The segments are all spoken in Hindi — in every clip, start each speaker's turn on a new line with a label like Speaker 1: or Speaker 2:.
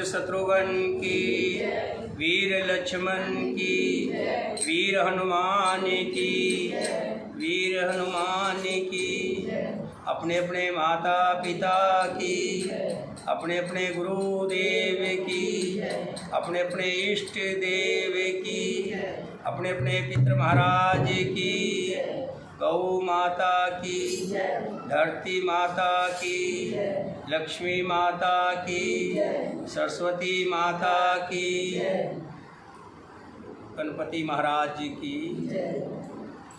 Speaker 1: शत्रुघ्न की, वीर लक्ष्मण की, वीर हनुमान की, वीर हनुमान की, अपने अपने माता पिता की, अपने अपने गुरुदेव की, अपने अपने इष्ट देव की, अपने अपने पितृ महाराज की, गौ माता की, धरती माता की, लक्ष्मी माता की, सरस्वती माता की, गणपति महाराज जी की,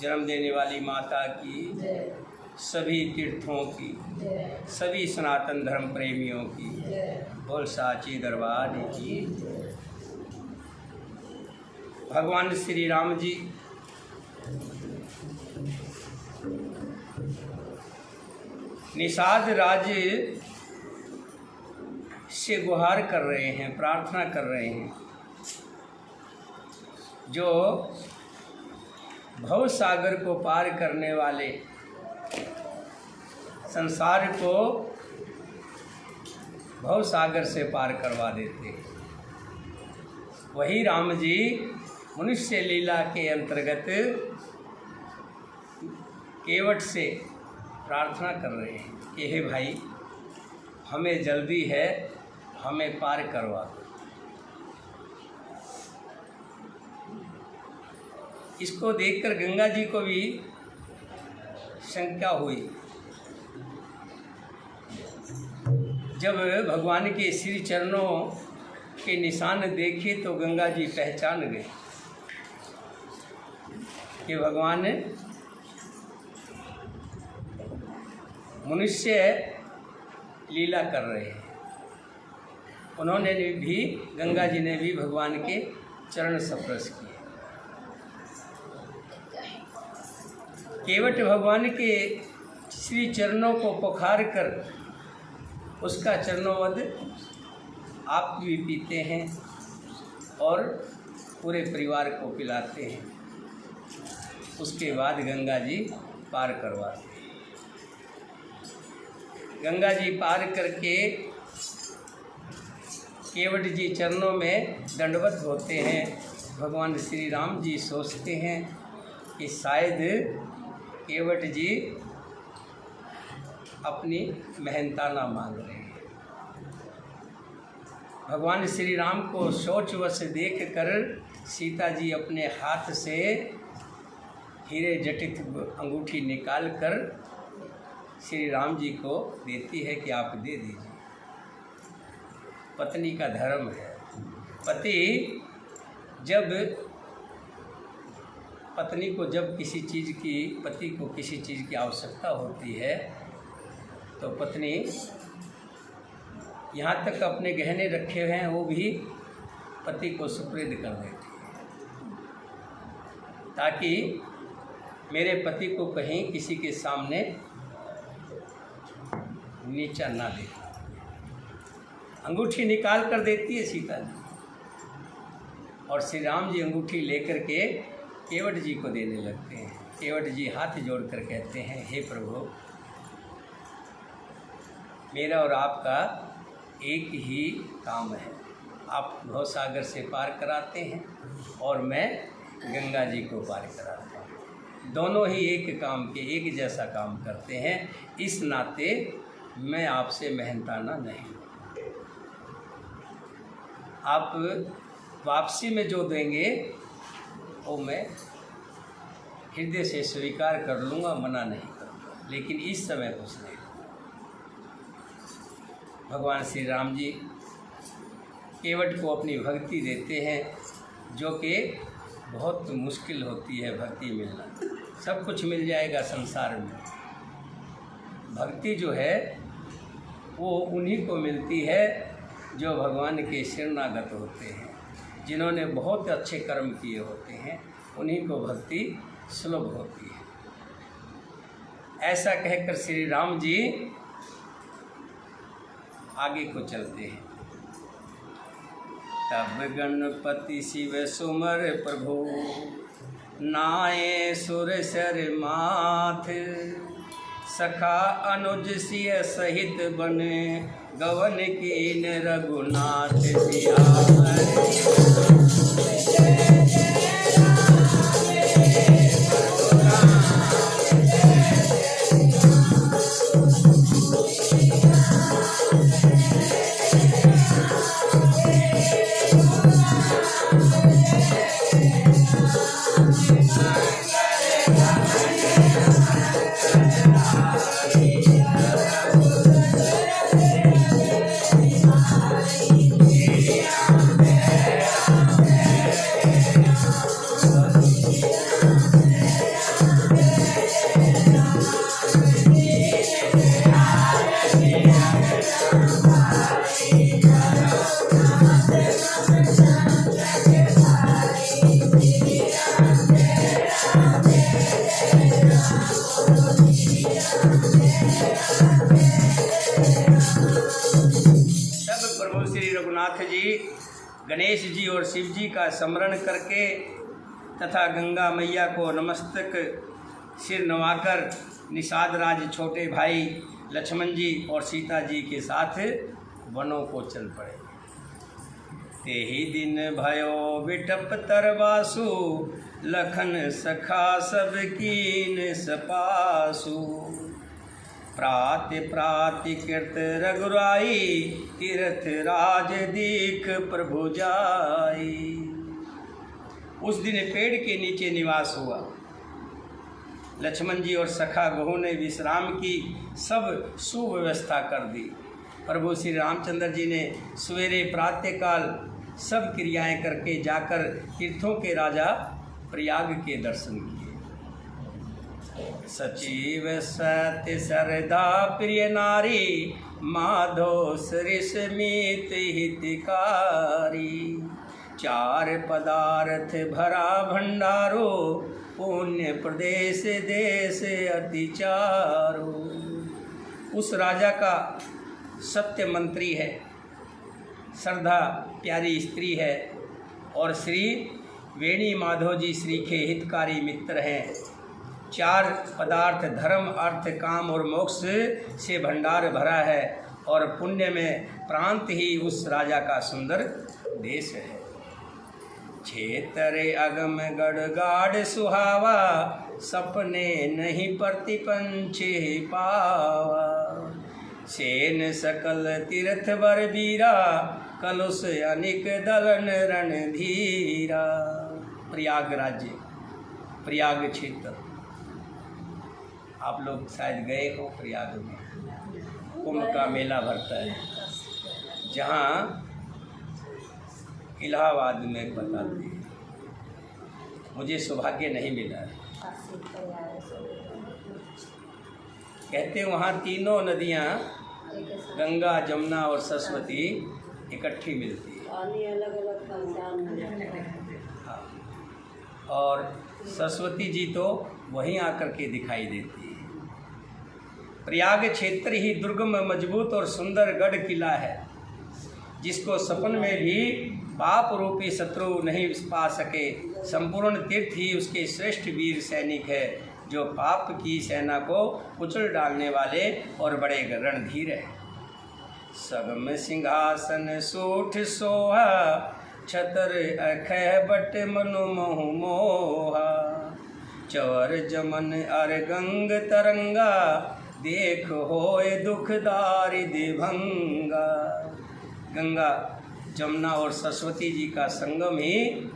Speaker 1: जन्म देने वाली माता की, सभी तीर्थों की, सभी सनातन धर्म प्रेमियों की, बोल साची दरबार की। भगवान श्री राम जी निषाद राज्य से गुहार कर रहे हैं, प्रार्थना कर रहे हैं। जो भव सागर को पार करने वाले, संसार को भव सागर से पार करवा देते, वही राम जी मनुष्य लीला के अंतर्गत केवट से प्रार्थना कर रहे हैं कि हे भाई, हमें जल्दी है, हमें पार करवा दो। इसको देखकर गंगा जी को भी शंका हुई। जब भगवान के श्री चरणों के निशान देखे तो गंगा जी पहचान गए कि भगवान मनुष्य लीला कर रहे हैं। उन्होंने भी, गंगा जी ने भी भगवान के चरण स्पर्श किए। केवट भगवान के श्री चरणों को पुकार कर उसका चरणों वध आप भी पीते हैं और पूरे परिवार को पिलाते हैं। उसके बाद गंगा जी पार करवाते हैं। गंगा जी पार करके केवट जी चरणों में दंडवत होते हैं। भगवान श्री राम जी सोचते हैं कि शायद केवट जी अपनी मेहनताना मांग रहे हैं। भगवान श्री राम को सोचवश देख कर सीता जी अपने हाथ से हीरे जटित अंगूठी निकाल कर श्री राम जी को देती है कि आप दे दीजिए। पत्नी का धर्म है। पति को किसी चीज़ की आवश्यकता होती है तो पत्नी यहाँ तक अपने गहने रखे हुए हैं वो भी पति को सुपुर्द कर देती है, ताकि मेरे पति को कहीं किसी के सामने नीचा ना दे। अंगूठी निकाल कर देती है सीता जी, और श्री राम जी अंगूठी लेकर के केवट जी को देने लगते हैं। केवट जी हाथ जोड़कर कहते हैं, हे प्रभु, मेरा और आपका एक ही काम है। आप भवसागर से पार कराते हैं और मैं गंगा जी को पार कराता हूँ। दोनों ही एक काम के एक जैसा काम करते हैं। इस नाते मैं आपसे मेहनताना नहीं। आप वापसी में जो देंगे वो मैं हृदय से स्वीकार कर लूँगा, मना नहीं करूँगा, लेकिन इस समय कुछ नहीं। भगवान श्री राम जी केवट को अपनी भक्ति देते हैं, जो कि बहुत मुश्किल होती है भक्ति मिलना। सब कुछ मिल जाएगा संसार में, भक्ति जो है वो उन्हीं को मिलती है जो भगवान के शरणागत होते हैं, जिन्होंने बहुत अच्छे कर्म किए होते हैं, उन्हीं को भक्ति सुलभ होती है। ऐसा कहकर श्री राम जी आगे को चलते हैं। तब गणपति शिव सुमर प्रभु, नाये सुर सर माथ, सखा अनुज सिय सहित बने, गवन कीन रघुनाथ सियावर। गणेश जी और शिव जी का स्मरण करके तथा गंगा मैया को नमस्तक सिर नवाकर निषाद राज छोटे भाई लक्ष्मण जी और सीता जी के साथ वनों को चल पड़े। तेहि दिन भयो विटप तरवासु, लखन सखा सब कीन सपासु। प्राति प्राति कृत रघुराई, तीर्थ राज दीख प्रभु जाई। उस दिन पेड़ के नीचे निवास हुआ। लक्ष्मण जी और सखा गहू ने विश्राम की सब सुव्यवस्था कर दी। प्रभु श्री रामचंद्र जी ने सवेरे प्रातःकाल सब क्रियाएं करके जाकर तीर्थों के राजा प्रयाग के दर्शन किए। सचिव सत्य सरदा प्रिय नारी, माधो सरिस मीत हितकारी। चार पदार्थ भरा भंडारो, पुण्य प्रदेश देश अति चारो। उस राजा का सत्य मंत्री है, श्रद्धा प्यारी स्त्री है और श्री वेणी माधव जी श्री के हितकारी मित्र हैं। 4 पदार्थ धर्म अर्थ काम और मोक्ष से भंडार भरा है और पुण्य में प्रांत ही उस राजा का सुंदर देश है। क्षेत्र अगम गढ़ गाढ़ सुहावा, सपने नहीं प्रतिपंचे पावा। सेन सकल तीर्थ बर बीरा, कलुष अनिक दलन रणधीरा। प्रयाग राज्य, प्रयाग क्षेत्र, आप लोग शायद गए हो। प्रयाग में कुंभ का मेला भरता है, जहाँ इलाहाबाद में बताते हैं। मुझे सौभाग्य नहीं मिला है। कहते वहाँ तीनों नदियाँ गंगा जमुना और सरस्वती इकट्ठी मिलती है। हाँ, और सरस्वती जी तो वहीं आकर के दिखाई देती है। प्रयाग क्षेत्र ही दुर्गम मजबूत और सुंदर गढ़ किला है, जिसको सपन में भी पाप रूपी शत्रु नहीं पा सके। संपूर्ण तीर्थ ही उसके श्रेष्ठ वीर सैनिक है, जो पाप की सेना को कुचल डालने वाले और बड़े रणधीर है। सगम सिंहासन suit Soha, Chhatar अखह but Manu मोह मोहा। चवर जमन अर गंग तरंगा, देख होए दुखदारि दिभंगा। गंगा जमुना और सरस्वती जी का संगम ही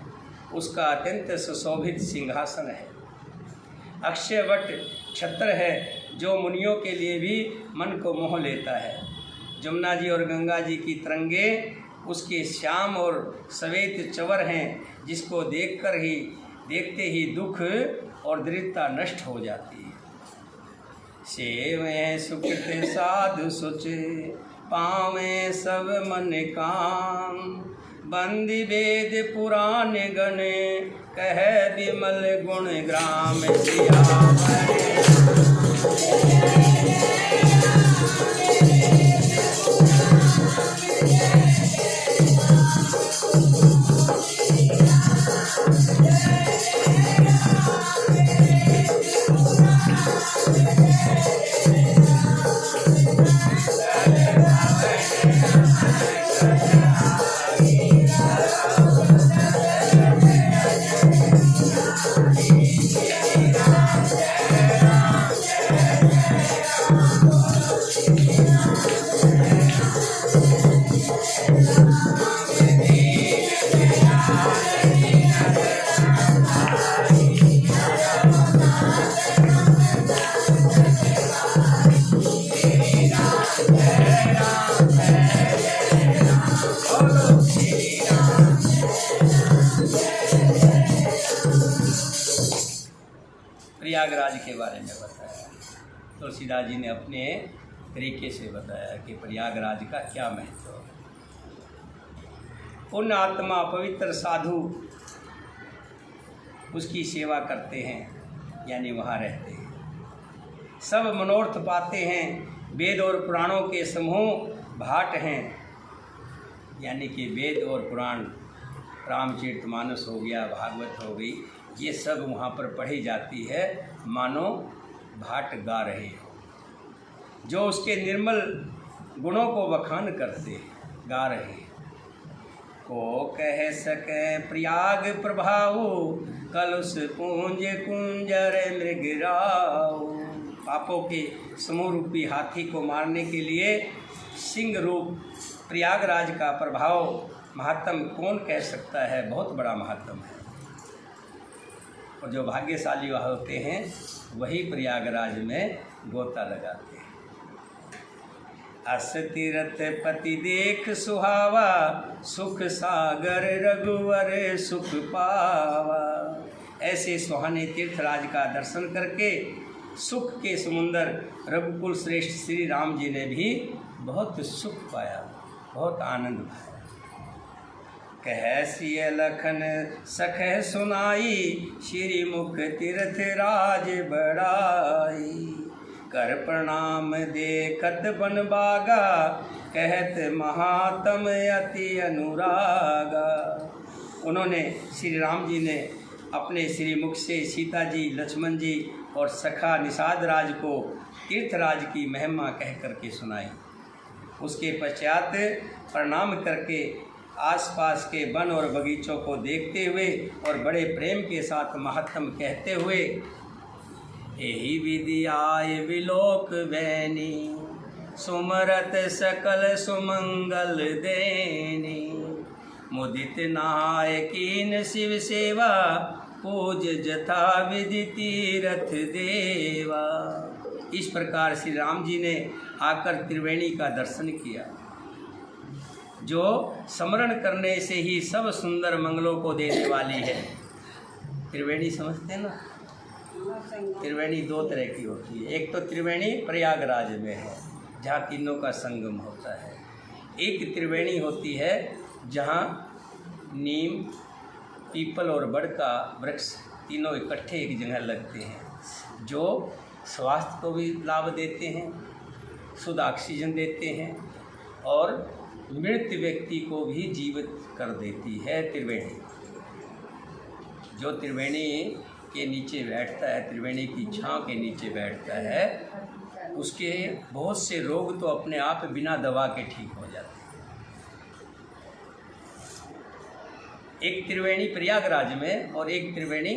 Speaker 1: उसका अत्यंत सुशोभित सिंहासन है। अक्षय वट छत्र है, जो मुनियों के लिए भी मन को मोह लेता है। जमुना जी और गंगा जी की तरंगे उसके श्याम और श्वेत चवर हैं, जिसको देखते ही दुख और दरिद्रता नष्ट हो जाती है। सेवें सुकृत साधु सुचे, पावें सब मन काम। बंदी वेद पुराण गण, कह विमल गुण ग्राम सियावरे। प्रयागराज के बारे में बताया। तुलसीदास जी ने अपने तरीके से बताया कि प्रयागराज का क्या महत्व है। पुण्य आत्मा पवित्र साधु उसकी सेवा करते हैं, यानी वहाँ रहते हैं, सब मनोरथ पाते हैं। वेद और पुराणों के समूह भाट हैं, यानी कि वेद और पुराण, रामचरितमानस हो गया, भागवत हो गई, ये सब वहाँ पर पढ़ी जाती है, मानो भाट गा रहे हो। जो उसके निर्मल गुणों को बखान करते गा रहे हैं। को कह सके प्रयाग प्रभाऊ, कलुष पूंज कुंजर मृगराऊ। पापों के समूह रूपी हाथी को मारने के लिए सिंह रूप प्रयागराज का प्रभाव महात्म कौन कह सकता है। बहुत बड़ा महात्म है, और जो भाग्यशाली होते हैं वही प्रयागराज में गोता लगाते हैं। अस तीरथ पति देख सुहावा, सुख सागर रघुवर सुख पावा। ऐसे सुहाने तीर्थराज का दर्शन करके सुख के समुंदर रघुकुल श्रेष्ठ श्री राम जी ने भी बहुत सुख पाया, बहुत आनंद पाया। कह सिय लखन सखह सुनाई, श्री मुख तीर्थ राज बड़ाई। कर प्रणाम देखत बन बागा, कहत महात्म अति अनुरागा। उन्होंने श्री राम जी ने अपने श्री मुख से सीता जी, लक्ष्मण जी और सखा निषाद राज को तीर्थराज की महिमा कह करके सुनाई। उसके पश्चात प्रणाम करके आसपास के वन और बगीचों को देखते हुए और बड़े प्रेम के साथ महात्म कहते हुए, एहि विधि आय विलोक बैनी, सुमरत सकल सुमंगल देनी, मुदित नहाय कीन शिव सेवा, पूज जथा विधि तीरथ देवा। इस प्रकार श्री राम जी ने आकर त्रिवेणी का दर्शन किया, जो स्मरण करने से ही सब सुंदर मंगलों को देने वाली है। त्रिवेणी समझते हैं ना? त्रिवेणी दो तरह की होती है। एक तो त्रिवेणी प्रयागराज में है, जहाँ तीनों का संगम होता है। एक त्रिवेणी होती है जहाँ नीम, पीपल और बड़ का वृक्ष तीनों इकट्ठे एक जगह लगते हैं, जो स्वास्थ्य को भी लाभ देते हैं, शुद्ध ऑक्सीजन देते हैं और मृत व्यक्ति को भी जीवित कर देती है त्रिवेणी। जो त्रिवेणी के नीचे बैठता है, त्रिवेणी की छांव के नीचे बैठता है, उसके बहुत से रोग तो अपने आप बिना दवा के ठीक हो जाते हैं। एक त्रिवेणी प्रयागराज में और एक त्रिवेणी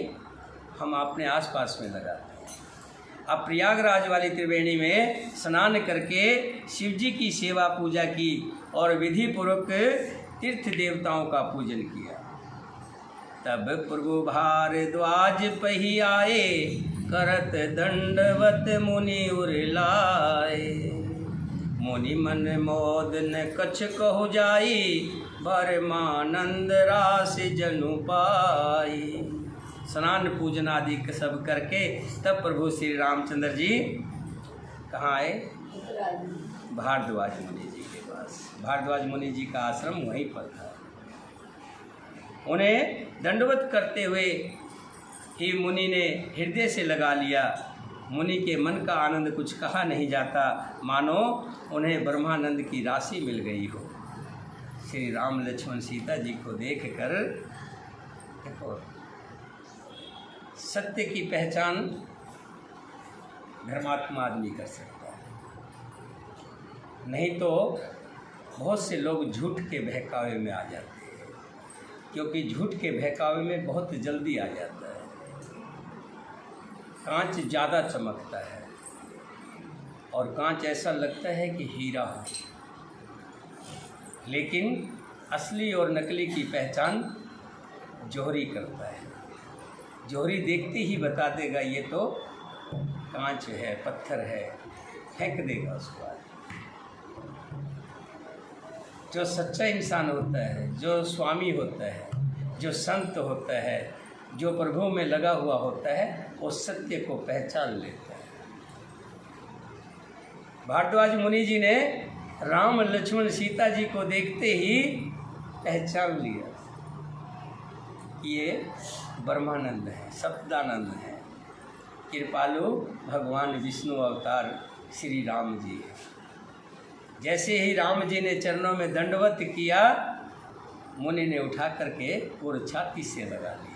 Speaker 1: हम अपने आसपास में लगाते हैं। अब प्रयागराज वाली त्रिवेणी में स्नान करके शिव जी की सेवा पूजा की और विधि पूर्वक तीर्थ देवताओं का पूजन किया। तब प्रभु भारद्वाज पही आए, करत दंडवत मुनि उरलाए, मुनि मन मोद न कछ कहु जाई, बरमानंद रास जनु पाई। स्नान पूजन आदि सब करके तब प्रभु श्री रामचंद्र जी कहाँ आए? भारद्वाज मुनि जी के पास। भारद्वाज मुनि जी का आश्रम वहीं पर था। उन्हें दंडवत करते हुए ही मुनि ने हृदय से लगा लिया। मुनि के मन का आनंद कुछ कहा नहीं जाता, मानो उन्हें ब्रह्मानंद की राशि मिल गई हो। श्री राम लक्ष्मण सीता जी को देख कर देखो, सत्य की पहचान धर्मात्मा आदमी कर सकता है, नहीं तो बहुत से लोग झूठ के बहकावे में आ जाते हैं, क्योंकि झूठ के बहकावे में बहुत जल्दी आ जाता है। कांच ज़्यादा चमकता है और कांच ऐसा लगता है कि हीरा हो, लेकिन असली और नकली की पहचान जोहरी करता है। जोहरी देखते ही बता देगा ये तो कांच है, पत्थर है, फेंक देगा उसको। जो सच्चा इंसान होता है, जो स्वामी होता है, जो संत होता है, जो प्रभु में लगा हुआ होता है, वो सत्य को पहचान लेता है। भारद्वाज मुनि जी ने राम लक्ष्मण सीता जी को देखते ही पहचान लिया, ये ब्रह्मानंद है, सच्चिदानंद है, कृपालु भगवान विष्णु अवतार श्री राम जी है। जैसे ही राम जी ने चरणों में दंडवत किया, मुनि ने उठा करके पूर्ण छाती से लगा लिया।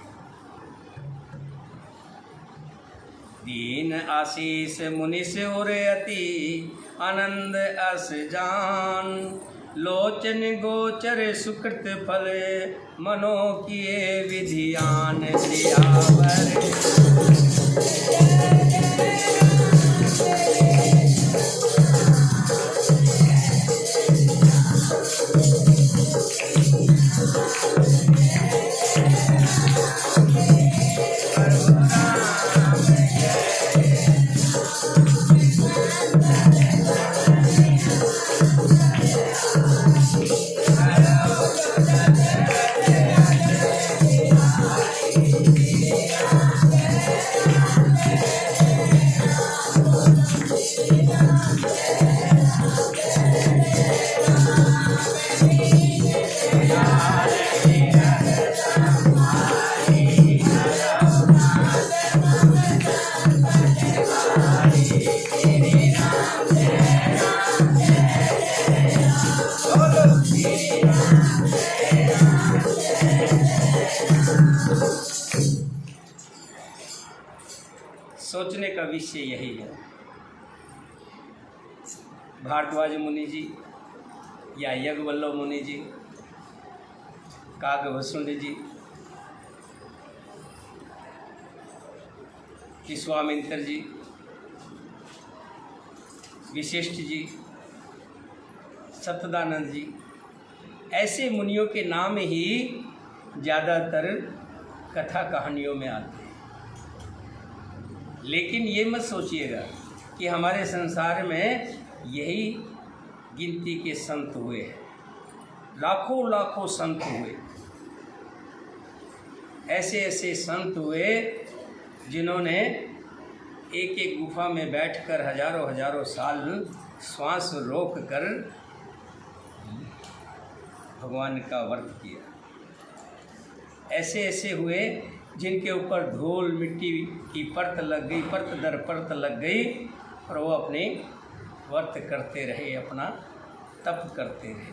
Speaker 1: दीन आशीष मुनि से उरे अति आनंद अस जान, लोचन गोचर सुकृत फल मनो किए विधियान सियावर। सोचने का विषय यही है। भारद्वाज मुनि जी या याज्ञवल्क्य मुनि जी, काकभूषुंड जी, विश्वामित्र जी, वशिष्ठ जी, सतदानंद जी, ऐसे मुनियों के नाम ही ज़्यादातर कथा कहानियों में आते हैं। लेकिन ये मत सोचिएगा कि हमारे संसार में यही गिनती के संत हुए हैं। लाखों लाखों संत हुए, ऐसे ऐसे संत हुए जिन्होंने एक एक गुफा में बैठकर हजारों हजारों साल श्वास रोक कर भगवान का व्रत किया। ऐसे ऐसे हुए जिनके ऊपर धूल मिट्टी की परत लग गई, परत दर परत लग गई, और वो अपने व्रत करते रहे, अपना तप करते रहे।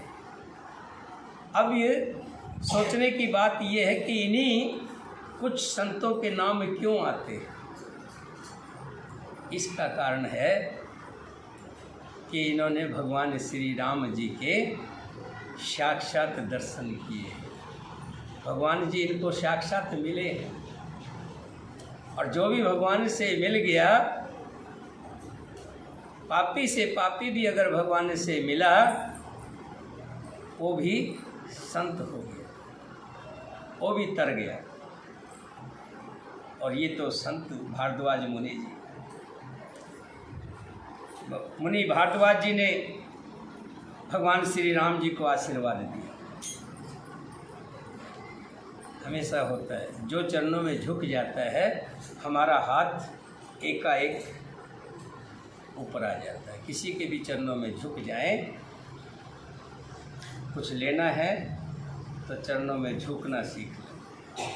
Speaker 1: अब ये सोचने की बात ये है कि इन्हीं कुछ संतों के नाम क्यों आते हैं। इसका कारण है कि इन्होंने भगवान श्री राम जी के साक्षात दर्शन किए। भगवान जी इनको साक्षात मिले, और जो भी भगवान से मिल गया, पापी से पापी भी अगर भगवान से मिला, वो भी संत हो गया, वो भी तर गया। और ये तो संत भारद्वाज मुनि जी, मुनि भारद्वाज जी ने भगवान श्री राम जी को आशीर्वाद दिया। हमेशा होता है, जो चरणों में झुक जाता है, हमारा हाथ एकाएक ऊपर आ जाता है। किसी के भी चरणों में झुक जाएं, कुछ लेना है तो चरणों में झुकना सीख लें।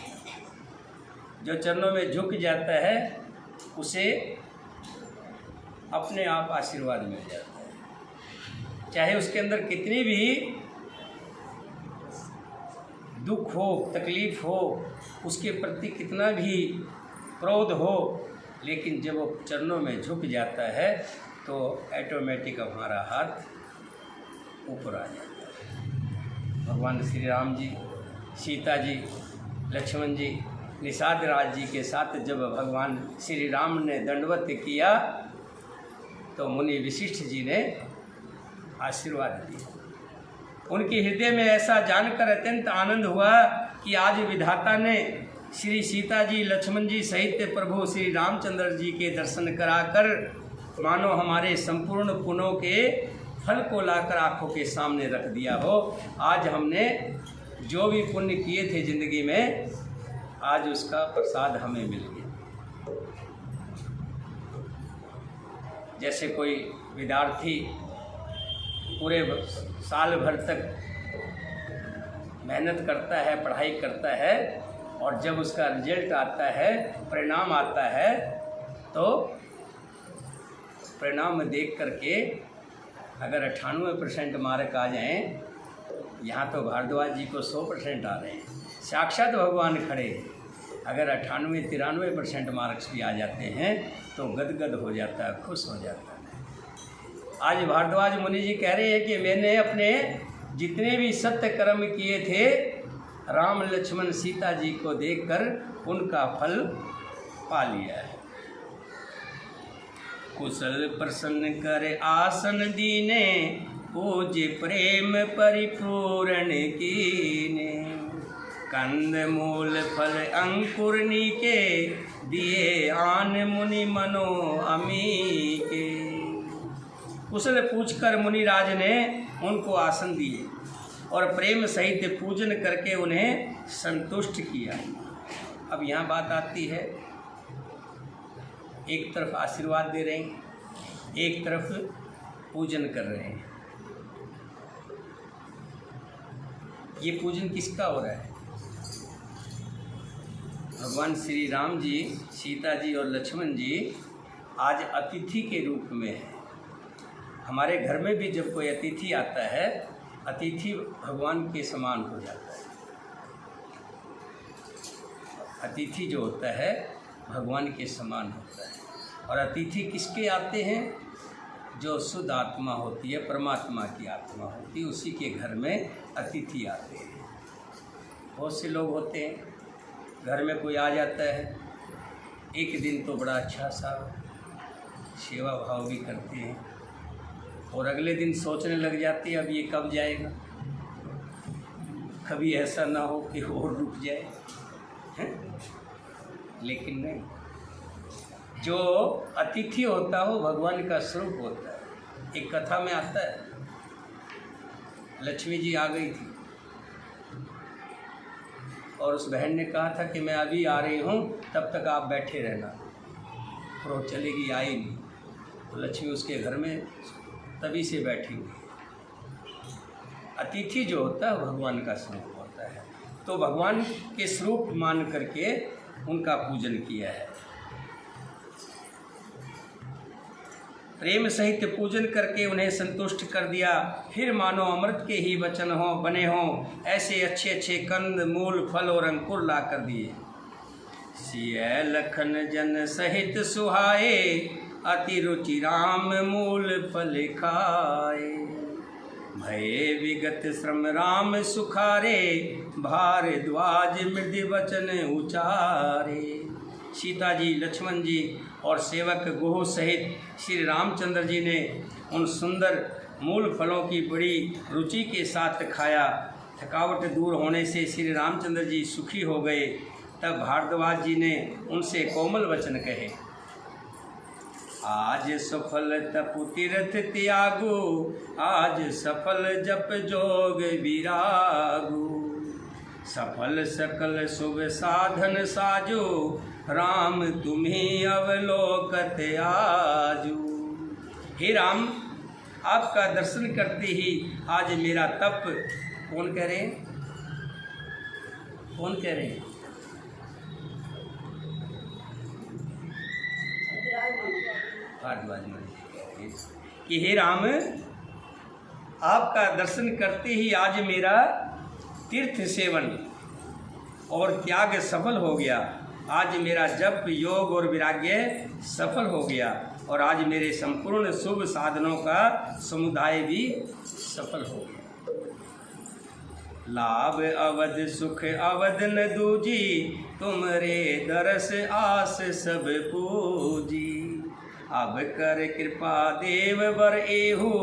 Speaker 1: जो चरणों में झुक जाता है उसे अपने आप आशीर्वाद मिल जाता है। चाहे उसके अंदर कितनी भी दुख हो, तकलीफ हो, उसके प्रति कितना भी क्रोध हो, लेकिन जब वो चरणों में झुक जाता है तो ऑटोमेटिक हमारा हाथ ऊपर आ जाता है। भगवान श्री राम जी, सीता जी, लक्ष्मण जी, निषाद राज जी के साथ जब भगवान श्री राम ने दंडवत किया तो मुनि वशिष्ठ जी ने आशीर्वाद दिया। उनके हृदय में ऐसा जानकर अत्यंत आनंद हुआ कि आज विधाता ने श्री सीता जी, लक्ष्मण जी सहित प्रभु श्री रामचंद्र जी के दर्शन कराकर मानो हमारे संपूर्ण पुण्यों के फल को लाकर आँखों के सामने रख दिया हो। आज हमने जो भी पुण्य किए थे जिंदगी में, आज उसका प्रसाद हमें मिल गया। जैसे कोई विद्यार्थी पूरे साल भर तक मेहनत करता है, पढ़ाई करता है, और जब उसका रिजल्ट आता है, परिणाम आता है, तो परिणाम देख करके अगर 98% मार्क आ जाएं, यहाँ तो भारद्वाज जी को 100% आ रहे हैं, साक्षात भगवान खड़े हैं। अगर 98-93% मार्क्स भी आ जाते हैं तो गदगद हो जाता है, खुश हो जाता है। आज भारद्वाज मुनि जी कह रहे हैं कि मैंने अपने जितने भी सत्य कर्म किए थे, राम लक्ष्मण सीता जी को देखकर उनका फल पा लिया है। कुशल प्रसन्न कर आसन दीने, पूज्य प्रेम परिपूर्ण कीने, कंद मूल फल अंकुर नीके, दिए आन मुनि मनो अमी के। कुशल पूछकर मुनिराज ने उनको आसन दिए और प्रेम सहित पूजन करके उन्हें संतुष्ट किया। अब यहाँ बात आती है, एक तरफ आशीर्वाद दे रहे हैं, एक तरफ पूजन कर रहे हैं। ये पूजन किसका हो रहा है? भगवान श्री राम जी, सीता जी और लक्ष्मण जी आज अतिथि के रूप में है। हमारे घर में भी जब कोई अतिथि आता है, अतिथि भगवान के समान हो जाता है। अतिथि जो होता है भगवान के समान होता है। और अतिथि किसके आते हैं? जो शुद्ध आत्मा होती है, परमात्मा की आत्मा होती है, उसी के घर में अतिथि आते हैं। बहुत से लोग होते हैं, घर में कोई आ जाता है, एक दिन तो बड़ा अच्छा सा सेवा भाव भी करते हैं, और अगले दिन सोचने लग जाते हैं अब ये कब जाएगा, कभी ऐसा ना हो कि और रुक जाए, हैं? लेकिन नहीं, जो अतिथि होता है वो भगवान का स्वरूप होता है। एक कथा में आता है, लक्ष्मी जी आ गई थी और उस बहन ने कहा था कि मैं अभी आ रही हूँ, तब तक आप बैठे रहना, और वो चलेगी, आई नहीं। तो लक्ष्मी उसके घर में तभी से बैठी हुई। अतिथि जो होता है भगवान का स्वरूप होता है, तो भगवान के स्वरूप मान करके उनका पूजन किया है। प्रेम सहित पूजन करके उन्हें संतुष्ट कर दिया। फिर मानो अमृत के ही वचन हो बने हों, ऐसे अच्छे अच्छे कंद मूल फल और अंकुर ला कर दिए। सिय लखन जन सहित सुहाए, अति रुचि राम मूल फल खाए। भये विगत श्रम राम सुखारे, भारद्वाज मृदु वचन उचारे। सीता जी, लक्ष्मण जी और सेवक गोह सहित श्री रामचंद्र जी ने उन सुंदर मूल फलों की बड़ी रुचि के साथ खाया। थकावट दूर होने से श्री रामचंद्र जी सुखी हो गए। तब भारद्वाज जी ने उनसे कोमल वचन कहे, आज सफल तपु तीर्थ त्यागु, आज सफल जप जोग विरागु। सफल सकल शुभ साधन साजो, राम तुम्हें अवलोकत आजू। हे राम, आपका दर्शन करते ही आज मेरा तप, कौन कह रहे हैं, कौन कह रहे हैं? भारद्वाज जी कह रहे हैं कि हे राम, आपका दर्शन करते ही आज मेरा तीर्थ सेवन और त्याग सफल हो गया। आज मेरा जप योग और वैराग्य सफल हो गया, और आज मेरे संपूर्ण शुभ साधनों का समुदाय भी सफल हो गया। लाभ अवध सुख अवध न दूजी, तुमरे दरस आस सब पूजी। अब कर कृपा देव वर एहू,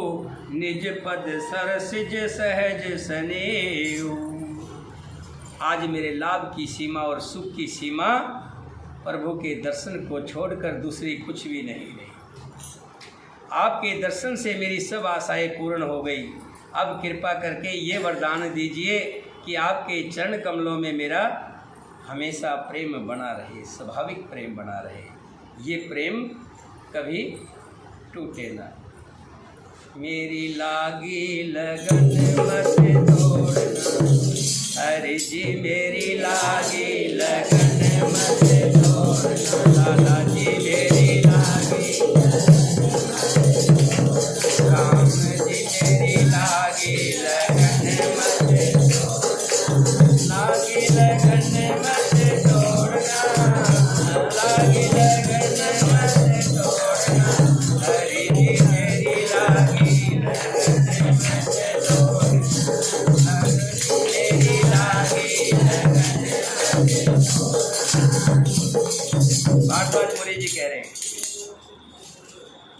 Speaker 1: निज पद सरसिज सहज सनेहू। आज मेरे लाभ की सीमा और सुख की सीमा प्रभु के दर्शन को छोड़कर दूसरी कुछ भी नहीं रही। आपके दर्शन से मेरी सब आशाएं पूर्ण हो गई। अब कृपा करके ये वरदान दीजिए कि आपके चरण कमलों में मेरा हमेशा प्रेम बना रहे, स्वाभाविक प्रेम बना रहे। ये प्रेम कभी टूटे ना। मेरी लागी लगन मत तोड़ना, हरि जी मेरी लागी लगन मत तोड़ना। लाला जी मेरी लागी, राम जी मेरी लागी लगन मत तोड़ना। लागी लगन मत तोड़ना, लागी लगन मत तोड़ना। हरि जी मेरी लागी लगन मत तोड़ना, मेरी लागी लगन मत तोड़ना। भारद्वाज मुनि जी कह रहे हैं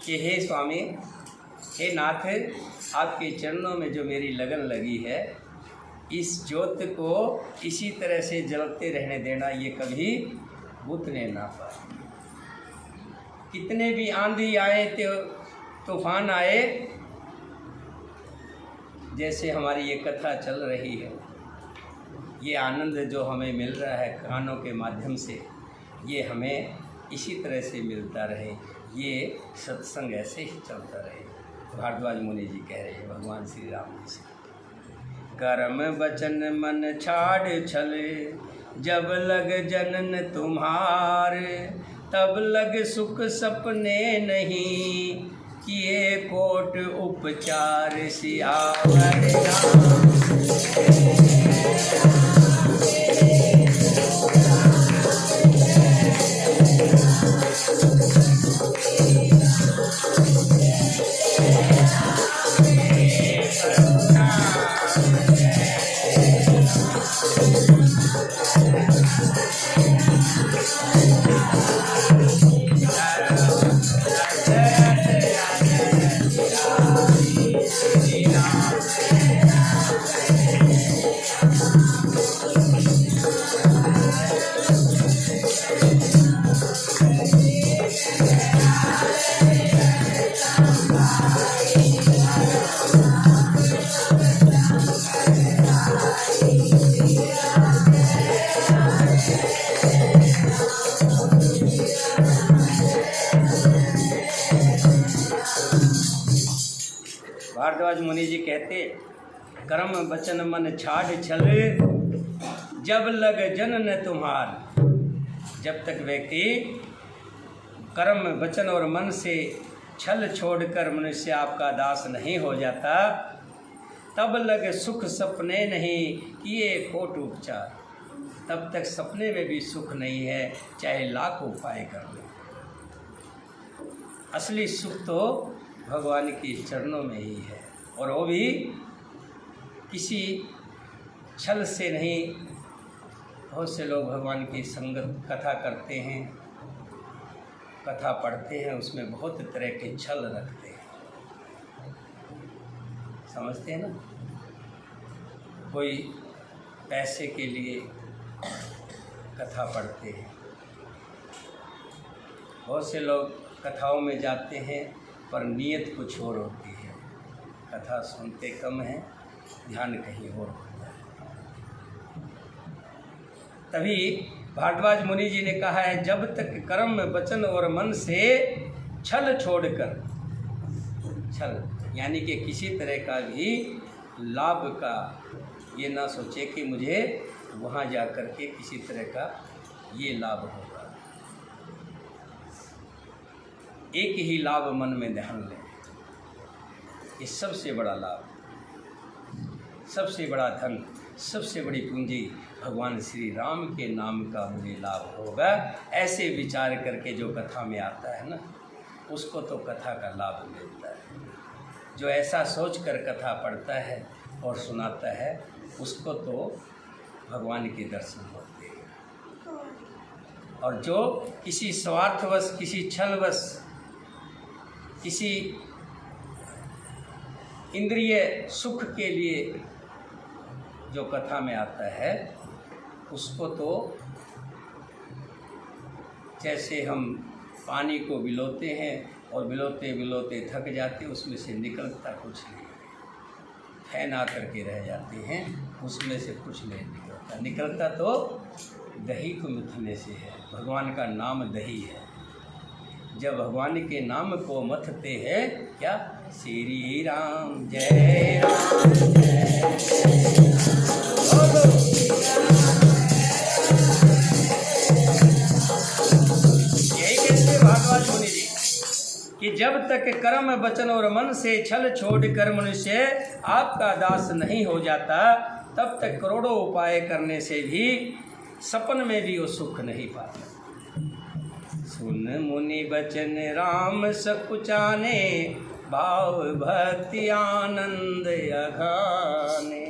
Speaker 1: कि हे स्वामी, हे नाथ, आपके चरणों में जो मेरी लगन लगी है, इस ज्योत को इसी तरह से जलते रहने देना, ये कभी बुझने ना पाए। कितने भी आंधी आए, तूफान आए, जैसे हमारी ये कथा चल रही है, ये आनंद जो हमें मिल रहा है कानों के माध्यम से, ये हमें इसी तरह से मिलता रहे। ये सत्संग ऐसे ही चलता रहे। भारद्वाज मुनि जी कह रहे हैं भगवान श्री राम जी से, कर्म वचन मन छाड़ छले, जब लग जनन तुम्हार, तब लग सुख सपने नहीं, किए कोट उपचार सियावर राम। भारद्वाज मुनि जी कहते, कर्म वचन मन छाड़ छल, जब लग जन न तुम्हार। जब तक व्यक्ति कर्म वचन और मन से छल छोड़कर मनुष्य आपका दास नहीं हो जाता, तब लग सुख सपने नहीं किए कोट उपचार। तब तक सपने में भी सुख नहीं है, चाहे लाख उपाय कर लो। असली सुख तो भगवान के चरणों में ही है, और वो भी किसी छल से नहीं। बहुत से लोग भगवान की संगत कथा करते हैं, कथा पढ़ते हैं, उसमें बहुत तरह के छल रखते हैं, समझते हैं ना। कोई पैसे के लिए कथा पढ़ते हैं, बहुत से लोग कथाओं में जाते हैं पर नीयत कुछ और होती है, कथा सुनते कम हैं, ध्यान कहीं और होता है। तभी भारद्वाज मुनि जी ने कहा है, जब तक कर्म वचन और मन से छल छोड़कर, छल यानी कि किसी तरह का भी लाभ का ये ना सोचे कि मुझे वहाँ जा कर के किसी तरह का ये लाभ होगा। एक ही लाभ मन में ध्यान लें, ये सबसे बड़ा लाभ, सबसे बड़ा धन, सबसे बड़ी पूंजी भगवान श्री राम के नाम का मुझे लाभ होगा। ऐसे विचार करके जो कथा में आता है ना, उसको तो कथा का लाभ मिलता है। जो ऐसा सोच कर कथा पढ़ता है और सुनाता है, उसको तो भगवान के दर्शन होते हैं। और जो किसी स्वार्थवश, किसी छलवश, किसी इंद्रिय सुख के लिए जो कथा में आता है, उसको तो जैसे हम पानी को बिलोते हैं और बिलोते बिलोते थक जाते, उसमें से निकलता कुछ नहीं, फैन आकर के रह जाते हैं, उसमें से कुछ नहीं निकलता। निकलता तो दही को मिथने से है। भगवान का नाम दही है। जब भगवान के नाम को मथते हैं, क्या श्री राम जय राम जय यही कहते भारद्वाज मुनि जी कि जब तक कर्म वचन और मन से छल छोड़कर मनुष्य आपका दास नहीं हो जाता, तब तक करोड़ों उपाय करने से भी सपन में भी वो सुख नहीं पाता। सुन मुनि बचन राम सकुचाने, भाव भक्ति आनंद अघाने।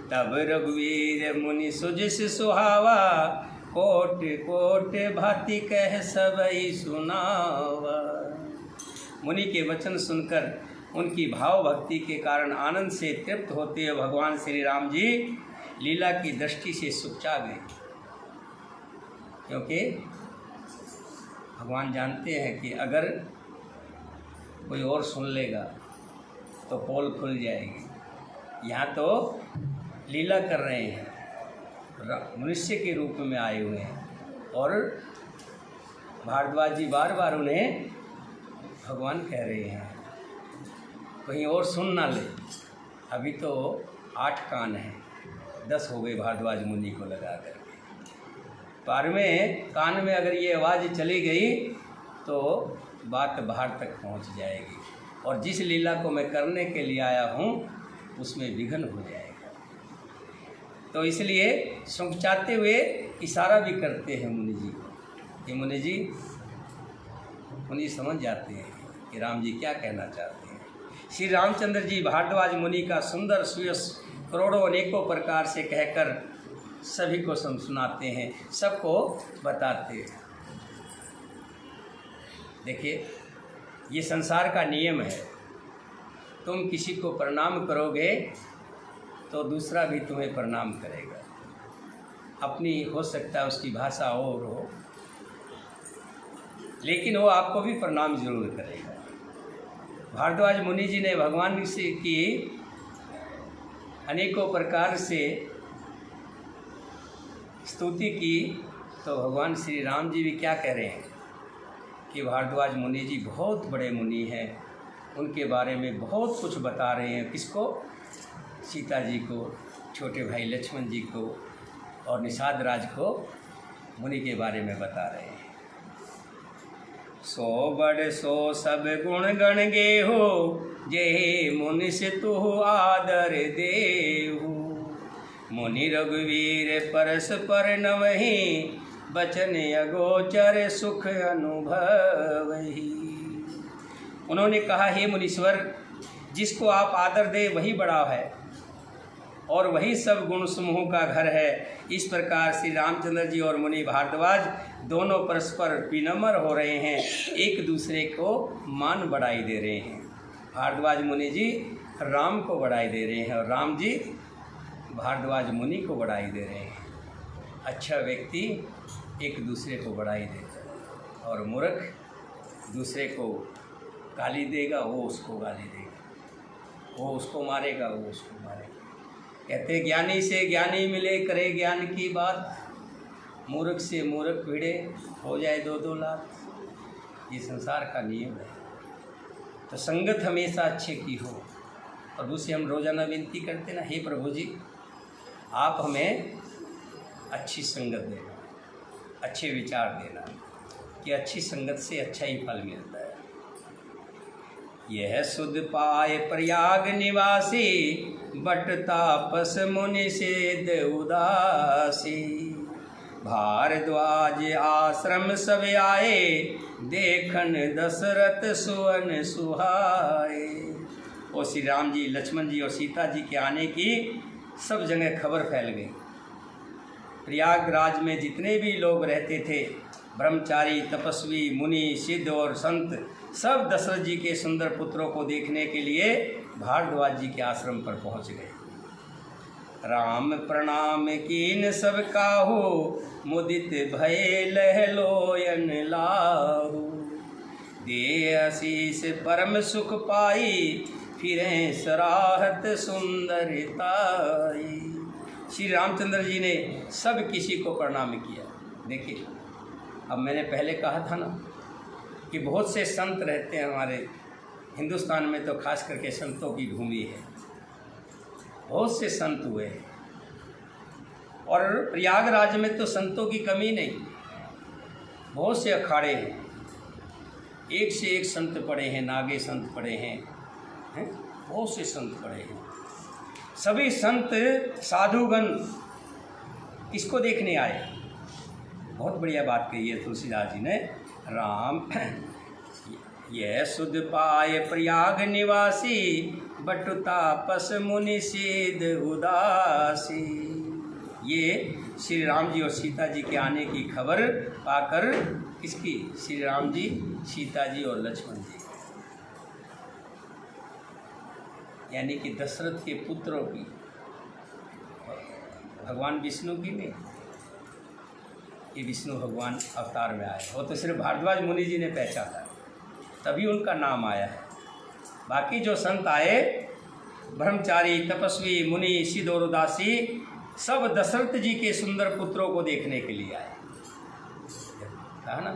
Speaker 1: तब रघुवीर मुनि सुजिस सुहावा, कोट कोट भांति कह सबई सुनावा। मुनि के वचन सुनकर उनकी भाव भक्ति के कारण आनंद से तृप्त होते हुए भगवान श्री राम जी लीला की दृष्टि से सुखचा गए, क्योंकि भगवान जानते हैं कि अगर कोई और सुन लेगा तो पोल खुल जाएगी। यहाँ तो लीला कर रहे हैं, मनुष्य के रूप में आए हुए हैं, और भारद्वाज जी बार बार उन्हें भगवान कह रहे हैं, कहीं और सुन ना ले। अभी तो 8 कान हैं, 10 हो गए भारद्वाज मुनि को लगा कर। 12वें कान में अगर ये आवाज़ चली गई तो बात बाहर तक पहुंच जाएगी, और जिस लीला को मैं करने के लिए आया हूं उसमें विघ्न हो जाएगा। तो इसलिए सुखचाते हुए इशारा भी करते हैं मुनि जी कि मुनि जी, मुनि समझ जाते हैं कि राम जी क्या कहना चाहते हैं। श्री रामचंद्र जी भारद्वाज मुनि का सुंदर सुयश करोड़ों अनेकों प्रकार से कहकर सभी को सुनाते हैं, सबको बताते हैं। देखिए, ये संसार का नियम है। तुम किसी को प्रणाम करोगे तो दूसरा भी तुम्हें प्रणाम करेगा। अपनी हो सकता है उसकी भाषा और हो, लेकिन वो आपको भी प्रणाम जरूर करेगा। भारद्वाज मुनि जी ने भगवान से की अनेकों प्रकार से स्तुति की, तो भगवान श्री राम जी भी क्या कह रहे हैं कि भारद्वाज मुनि जी बहुत बड़े मुनि हैं, उनके बारे में बहुत कुछ बता रहे हैं। किसको? सीता जी को, छोटे भाई लक्ष्मण जी को और निषाद राज को मुनि के बारे में बता रहे हैं। सो बड़ सो सब गुण गण गे हो, जे मुनि से तू आदर देहु। मुनि रघुवीर परस पर नवहि, बचन अगोचर सुख अनुभवहि। उन्होंने कहा, हे मुनीश्वर, जिसको आप आदर दे वही बड़ा है और वही सब गुण समूह का घर है। इस प्रकार श्री रामचंद्र जी और मुनि भारद्वाज दोनों परस्पर विनम्र हो रहे हैं, एक दूसरे को मान बढ़ाई दे रहे हैं। भारद्वाज मुनि जी राम को बढ़ाई दे रहे हैं और राम जी भारद्वाज मुनि को बढ़ाई दे रहे हैं। अच्छा व्यक्ति एक दूसरे को बढ़ाई देता है और मूर्ख दूसरे को गाली देगा, वो उसको गाली देगा, वो उसको मारेगा, वो उसको मारेगा। कहते ज्ञानी से ज्ञानी मिले, करे ज्ञान की बात, मूर्ख से मूर्ख भिड़े, हो जाए 2-2 लाख। ये संसार का नियम है। तो संगत हमेशा अच्छे की हो। प्रभु से हम रोज़ाना विनती करते ना, हे प्रभु जी, आप हमें अच्छी संगत देना, अच्छे विचार देना, कि अच्छी संगत से अच्छा ही फल मिलता है। यह सुध पाए प्रयाग निवासी, बट तापस मुनि सिद्ध उदासी। भारद्वाज आश्रम सब आए, देखन दशरथ सुवन सुहाए। और श्री राम जी, लक्ष्मण जी और सीता जी के आने की सब जगह खबर फैल गई। प्रयागराज में जितने भी लोग रहते थे, ब्रह्मचारी, तपस्वी, मुनि, सिद्ध और संत, सब दशरथ जी के सुंदर पुत्रों को देखने के लिए भारद्वाज जी के आश्रम पर पहुंच गए। राम प्रणाम कीन सब काहू, मुदित भय लह लोयन लाहू। दे आशीष परम सुख पाई, फिरें सराहत सुंदरताई। श्री रामचंद्र जी ने सब किसी को प्रणाम किया। देखिए, अब मैंने पहले कहा था ना कि बहुत से संत रहते हैं हमारे हिंदुस्तान में, तो खास करके संतों की भूमि है। बहुत से संत हुए और प्रयागराज में तो संतों की कमी नहीं, बहुत से अखाड़े हैं, एक से एक संत पड़े हैं, नागे संत पड़े हैं, बहुत से संत पड़े हैं। सभी संत साधुगण किसको देखने आए? बहुत बढ़िया बात कही है तुलसीदास जी ने। राम यह सुध पाए प्रयाग निवासी, बट तापस मुनि सिद्ध उदासी। ये श्री राम जी और सीता जी के आने की खबर पाकर, किसकी? श्री राम जी, सीता जी और लक्ष्मण जी, यानी कि दशरथ के पुत्रों की, भगवान विष्णु की नहीं, ये विष्णु भगवान अवतार में आए। वो तो सिर्फ भारद्वाज मुनि जी ने पहचाना, तभी उनका नाम आया है। बाकी जो संत आए, ब्रह्मचारी, तपस्वी, मुनि, सिद्ध और उदासी, सब दशरथ जी के सुंदर पुत्रों को देखने के लिए आए। कहा ना,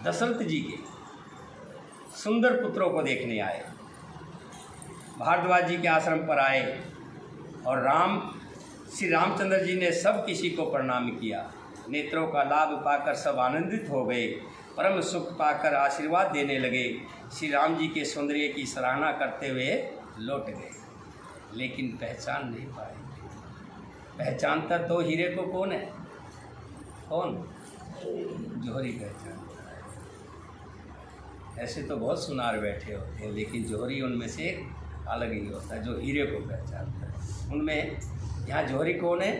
Speaker 1: दशरथ जी के सुंदर पुत्रों को देखने आए। भारद्वाज जी के आश्रम पर आए और श्री रामचंद्र जी ने सब किसी को प्रणाम किया। नेत्रों का लाभ पाकर सब आनंदित हो गए, परम सुख पाकर आशीर्वाद देने लगे। श्री राम जी के सौंदर्य की सराहना करते हुए लौट गए, लेकिन पहचान नहीं पाए। पहचानता तो हीरे को कौन है? कौन? जौहरी पहचानता है। ऐसे तो बहुत सुनार बैठे होते हैं, लेकिन जौहरी उनमें से अलग ही होता है, जो हीरे को पहचानता है। उनमें यहाँ जौहरी कौन है?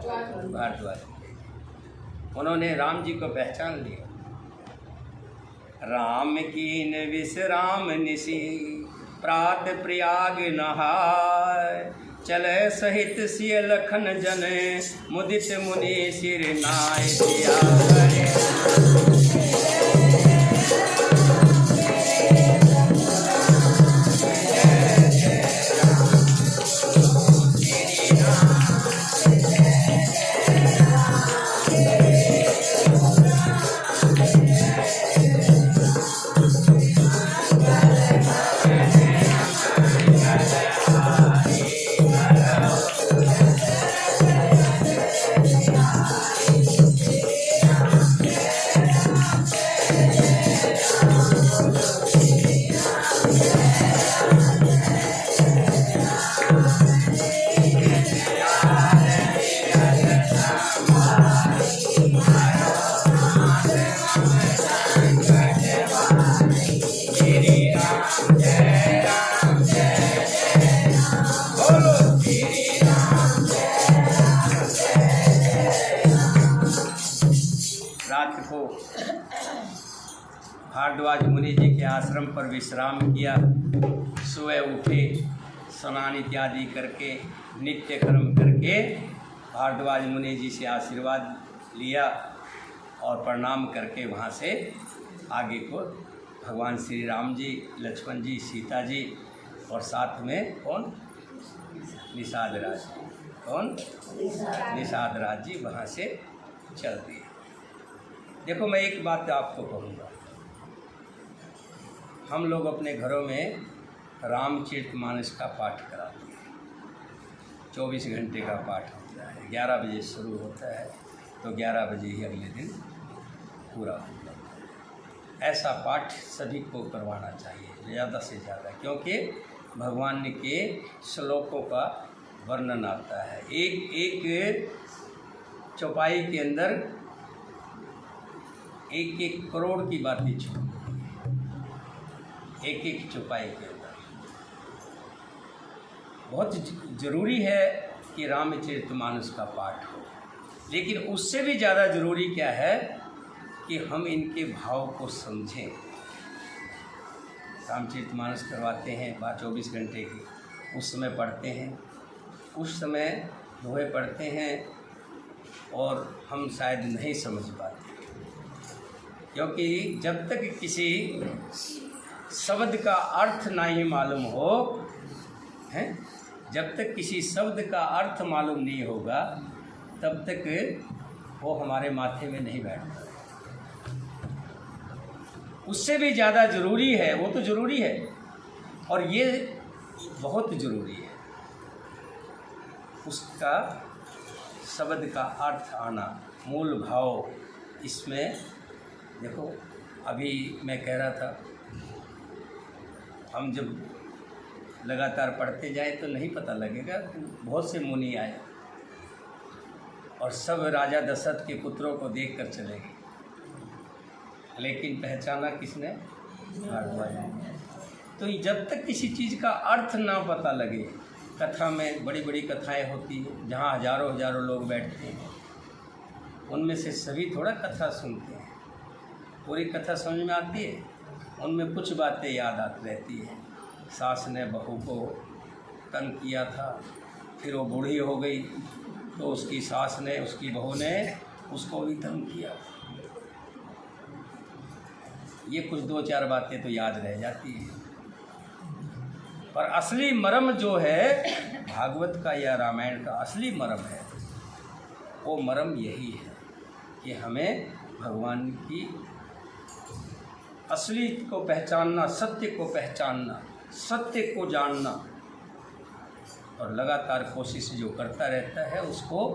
Speaker 1: भारद्वाज। उन्होंने राम जी को पहचान लिया। राम कीन विश्राम निशि प्रात प्रयाग नहाय, चले सहित सिय लखन जने मुदित मुनि सिर नाय दिया करे। रात को भारद्वाज मुनि जी के आश्रम पर विश्राम किया। सुबह उठे, स्नान इत्यादि करके नित्य कर्म करके भारद्वाज मुनि जी से आशीर्वाद लिया और प्रणाम करके वहाँ से आगे को भगवान श्री राम जी, लक्ष्मण जी, सीता जी और साथ में कौन, निषाद राज। कौन? निषाद राज जी वहाँ से चल दिए। देखो, मैं एक बात आपको कहूँगा, हम लोग अपने घरों में रामचरितमानस का पाठ कराते हैं। 24 घंटे का पाठ होता है। 11 बजे शुरू होता है तो 11 बजे ही अगले दिन पूरा होता है। ऐसा पाठ सभी को करवाना चाहिए, ज़्यादा से ज़्यादा, क्योंकि भगवान के श्लोकों का वर्णन आता है। एक एक चौपाई के अंदर 1-1 करोड़ की बातें छुपी, एक चौपाई के अंदर। बहुत ज़रूरी है कि रामचरितमानस का पाठ हो, लेकिन उससे भी ज़्यादा ज़रूरी क्या है कि हम इनके भाव को समझें। रामचरितमानस करवाते हैं 24 घंटे की, उस समय पढ़ते हैं, उस समय दोहे पढ़ते हैं और हम शायद नहीं समझ पाते, क्योंकि जब तक किसी शब्द का अर्थ नहीं मालूम हो, हैं, जब तक किसी शब्द का अर्थ मालूम नहीं होगा तब तक वो हमारे माथे में नहीं बैठता। उससे भी ज़्यादा ज़रूरी है, वो तो ज़रूरी है और ये बहुत ज़रूरी है, उसका शब्द का अर्थ आना, मूल भाव। इसमें देखो, अभी मैं कह रहा था, हम जब लगातार पढ़ते जाए तो नहीं पता लगेगा। बहुत से मुनि आए और सब राजा दशरथ के पुत्रों को देखकर चले गए, लेकिन पहचाना किसने? भारद्वाज ने। तो जब तक किसी चीज़ का अर्थ ना पता लगे, कथा में बड़ी बड़ी कथाएं होती हैं जहाँ हजारों हजारों लोग बैठते हैं, उनमें से सभी थोड़ा कथा सुनते हैं, पूरी कथा समझ में आती है? उनमें कुछ बातें याद आती रहती है। सास ने बहू को तंग किया था, फिर वो बूढ़ी हो गई तो उसकी सास ने, उसकी बहू ने उसको भी तंग किया। ये कुछ 2-4 बातें तो याद रह जाती हैं, पर असली मर्म जो है भागवत का या रामायण का असली मर्म है, वो मर्म यही है कि हमें भगवान की असली को पहचानना, सत्य को पहचानना, सत्य को जानना, और लगातार कोशिश जो करता रहता है उसको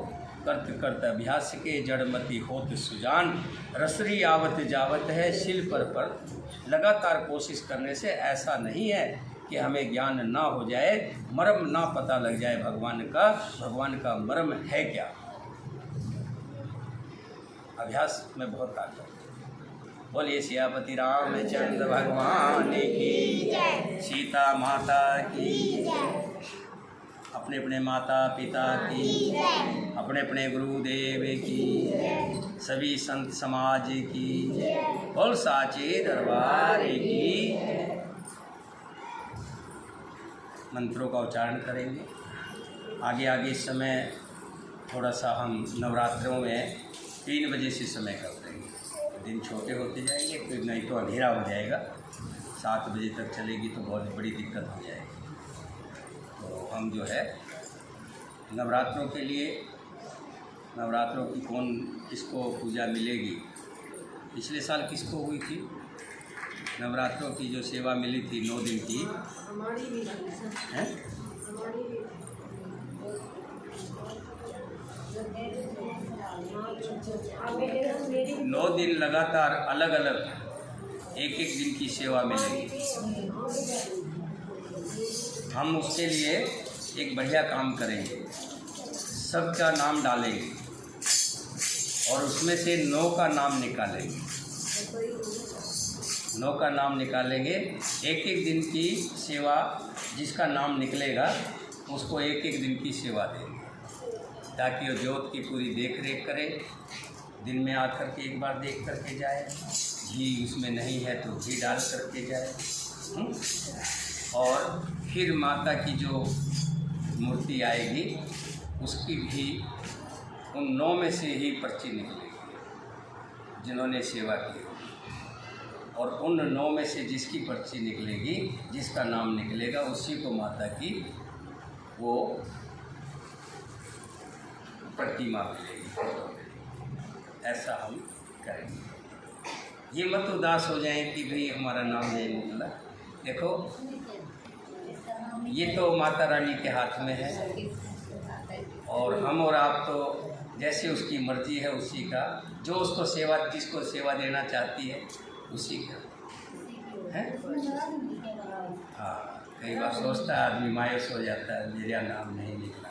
Speaker 1: करते करते अभ्यास के जड़मति होत सुजान, रसरी आवत जावत है शिल पर। लगातार कोशिश करने से ऐसा नहीं है कि हमें ज्ञान ना हो जाए, मर्म ना पता लग जाए भगवान का मर्म है क्या। अभ्यास में बहुत ताकत। बोलिए सियापति रामचंद्र भगवान की, सीता माता की, अपने अपने माता पिता की। अपने अपने गुरुदेव की, सभी संत समाज की, बोल साचे दरबार की। मंत्रों का उच्चारण करेंगे। आगे आगे समय थोड़ा सा हम नवरात्रों में 3 बजे से समय कर देंगे। दिन छोटे होते जाएंगे, फिर नहीं तो अंधेरा हो जाएगा। 7 बजे तक चलेगी तो बहुत बड़ी दिक्कत हो जाएगी। तो हम जो है नवरात्रों के लिए, नवरात्रों की किसको पूजा मिलेगी, पिछले साल किसको हुई थी नवरात्रों की जो सेवा मिली थी 9 दिन की? हैं? 9 दिन लगातार अलग अलग एक दिन की सेवा मिलेगी। हम उसके लिए एक बढ़िया काम करेंगे, सबका नाम डालेंगे और उसमें से 9 का नाम निकालेंगे। 9 का नाम निकालेंगे। एक दिन की सेवा जिसका नाम निकलेगा उसको एक दिन की सेवा देंगे, ताकि वो ज्योत की पूरी देख रेख करे। दिन में आकर के एक बार देख करके जाए, घी उसमें नहीं है तो घी डाल करके जाए। और फिर माता की जो मूर्ति आएगी उसकी भी उन 9 में से ही पर्ची निकलेगी जिन्होंने सेवा की, और उन 9 में से जिसकी पर्ची निकलेगी, जिसका नाम निकलेगा, उसी को माता की वो प्रतिमा मिलेगी। ऐसा हम करेंगे। ये मत उदास हो जाएं कि भाई हमारा नाम नहीं निकला। देखो ये तो माता रानी के हाथ में है, और हम और आप तो जैसे उसकी मर्जी है उसी का, जो उसको सेवा, जिसको सेवा देना चाहती है उसी का है। हाँ, कई बार सोचता है आदमी, मायूस हो जाता है, मेरा नाम नहीं निकला।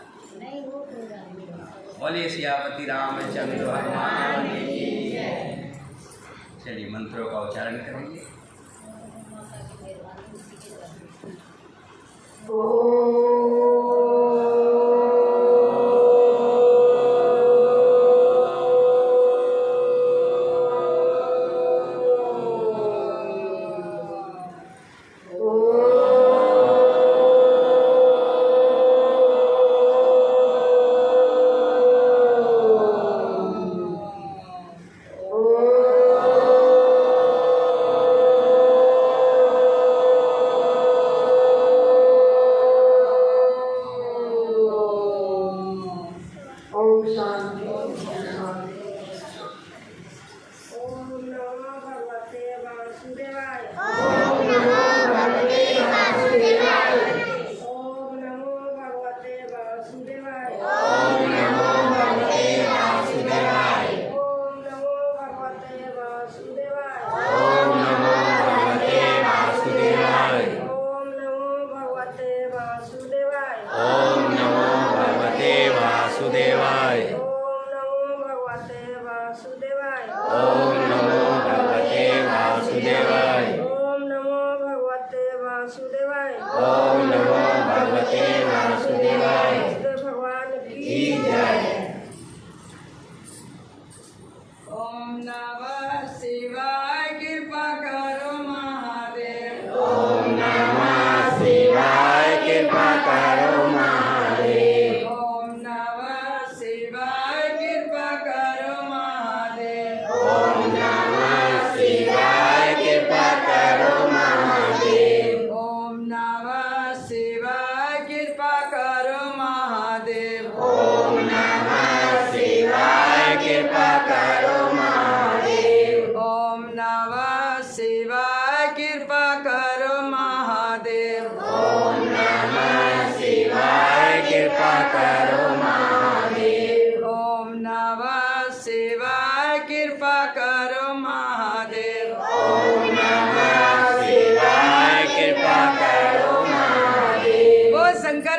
Speaker 1: बोलिए सियापति रामचंद्र भगवान की। चलिए मंत्रों का उच्चारण करेंगे।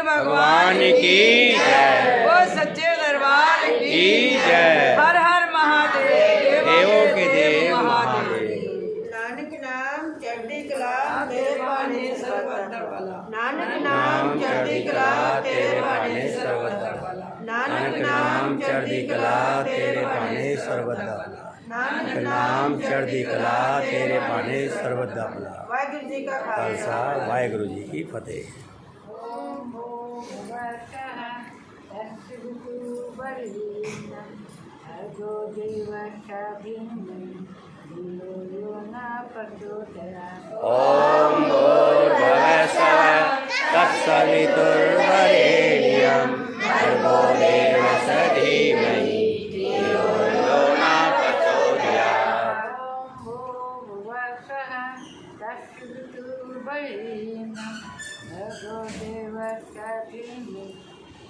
Speaker 2: भगवान की जय,
Speaker 3: वो सच्चे दरबार की
Speaker 2: जय।
Speaker 3: हर हर महादेव,
Speaker 2: देवों के देव महादेव।
Speaker 4: नानक नाम चढ़ती कला
Speaker 3: तेरे बाने सर्वत्र भला,
Speaker 4: नानक नाम चढ़ती कला
Speaker 2: तेरे बाने सर्वत्र भला।
Speaker 4: नानक नाम
Speaker 1: चढ़दी कला तेरे भाने सर्वदा भला। नाम चढ़दी कला तेरे भाने सर्वदा भला।
Speaker 4: वाहिगुरु जी का
Speaker 1: खालसा वाहिगुरु जी की फतेह। ओम भूर्भुवः स्वः तत्सवितुर्वरेण्यं भर्गो देवस्य धीमहि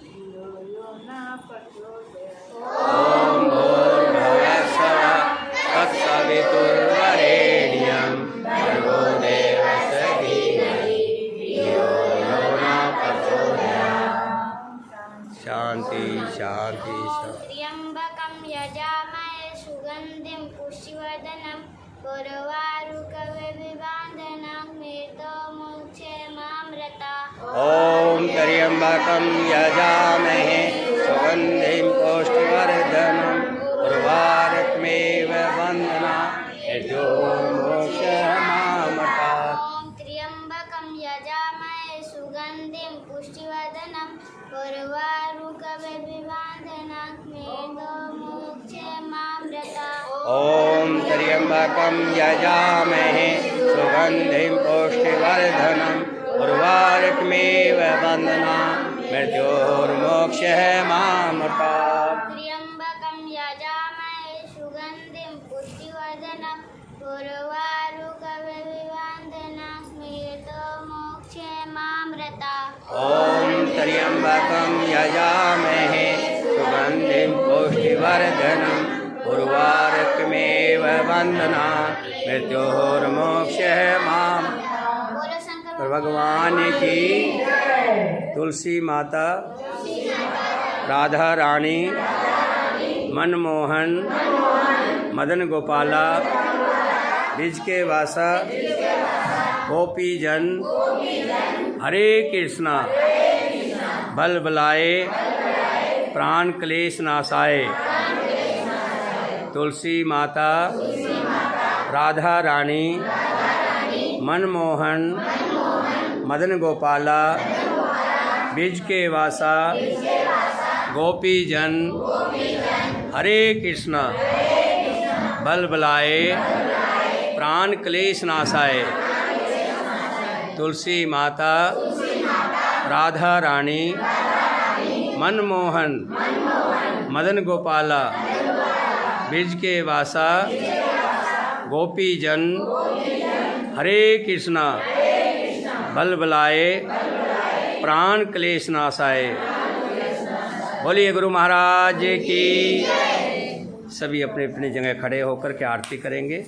Speaker 1: धियो यो न प्रचोदयात्। ओम भूर्भुवः स्वः तत्सवितुर्वरेण्यं भर्गो देवस्य धीमहि धियो यो न प्रचोदयात्। शांति शांति शांति।
Speaker 5: त्र्यंबकं यजामहे सुगंधिं पुष्टिवर्धनम् उर्वारुकविबन्धनान् मृत्युर्मुक्षेमामृतात्।
Speaker 1: ओम त्र्यंबकं यजामहे सुगंधिं पुष्टिवर्धनम् उर्वारुकमिव बन्धनान् मृत्युर्मुक्षेमामृतात्।
Speaker 5: ॐ त्र्यंबकं यजामहे सुगंधिं पुष्टिवर्धनम् उर्वारुकविबन्धनान् मृत्युर्मुक्षेमामृतात्।
Speaker 1: ओम त्र्यंबकं यजामहे सुगंधिं पुष्टिवर्धनम् उर्वारुकमिव बन्धनान् मृत्युर्मुक्षेमामृतात्।
Speaker 5: त्र्यंबकं यजामहे सुगंधिं पुष्टिवर्धनम् उर्वारुकविबन्धनान् मृत्युर्मुक्षेमामृतात्।
Speaker 1: ओम त्र्यंबकं यजामहे सुगंधिं पुष्टिवर्धनम् उर्वारुकमिव बन्धनान् मृत्युर्मुक्षेमामृतात्।
Speaker 5: बोलो शंकर
Speaker 1: भगवान की तुलसी माता, राधा रानी, मनमोहन, मदन गोपाला, ब्रिज के वासा, गोपी जन, हरे कृष्णा, बल बलाए, प्राण क्लेश नाशाए। तुलसी माता, राधा रानी, मनमोहन, मदन गोपाला, ब्रिज के वासा, गोपी जन, हरे कृष्णा, बल बलाए, प्राण क्लेश नाशाए। तुलसी माता, राधा रानी, मनमोहन, मदन गोपाला, ब्रिज के वासा, गोपी जन, हरे कृष्णा, बल बलाए, प्राण क्लेश नाशाए। बोलिए गुरु महाराज की। सभी अपने अपनी जगह खड़े होकर के आरती करेंगे।